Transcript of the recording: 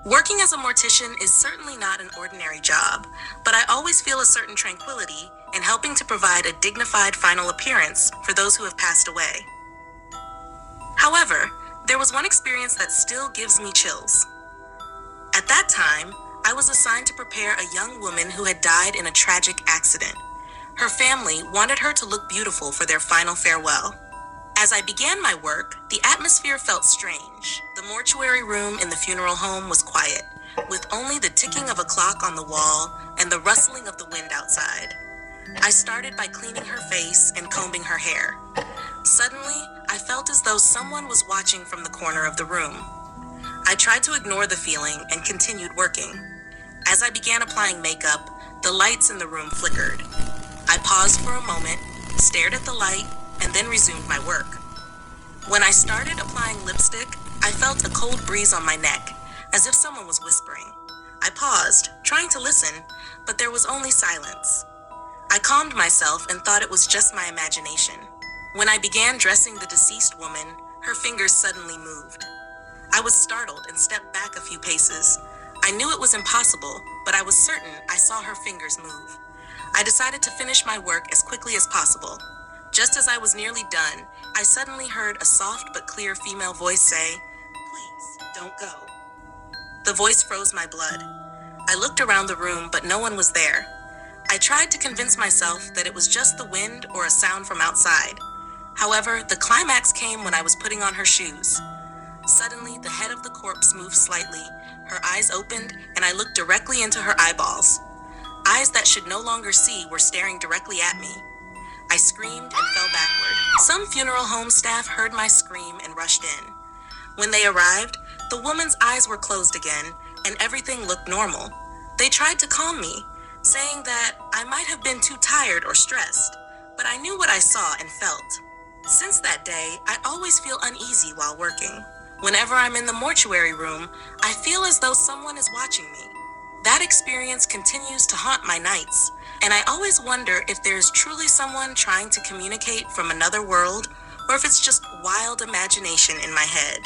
Working as a mortician is certainly not an ordinary job, but I always feel a certain tranquility in helping to provide a dignified final appearance for those who have passed away. However, there was one experience that still gives me chills. At that time, I was assigned to prepare a young woman who had died in a tragic accident. Her family wanted her to look beautiful for their final farewell. As I began my work, the atmosphere felt strange. The mortuary room in the funeral home was quiet, with only the ticking of a clock on the wall and the rustling of the wind outside. I started by cleaning her face and combing her hair. Suddenly, I felt as though someone was watching from the corner of the room. I tried to ignore the feeling and continued working. As I began applying makeup, the lights in the room flickered. I paused for a moment, stared at the light, and then resumed my work. When I started applying lipstick, I felt a cold breeze on my neck, as if someone was whispering. I paused, trying to listen, but there was only silence. I calmed myself and thought it was just my imagination. When I began dressing the deceased woman, her fingers suddenly moved. I was startled and stepped back a few paces. I knew it was impossible, but I was certain I saw her fingers move. I decided to finish my work as quickly as possible. Just as I was nearly done, I suddenly heard a soft but clear female voice say, "Please, don't go." The voice froze my blood. I looked around the room, but no one was there. I tried to convince myself that it was just the wind or a sound from outside. However, the climax came when I was putting on her shoes. Suddenly, the head of the corpse moved slightly, her eyes opened, and I looked directly into her eyeballs. Eyes that should no longer see were staring directly at me. I screamed and fell backward. Some funeral home staff heard my scream and rushed in. When they arrived, the woman's eyes were closed again, and everything looked normal. They tried to calm me, saying that I might have been too tired or stressed, but I knew what I saw and felt. Since that day, I always feel uneasy while working. Whenever I'm in the mortuary room, I feel as though someone is watching me. That experience continues to haunt my nights, and I always wonder if there's truly someone trying to communicate from another world, or if it's just wild imagination in my head.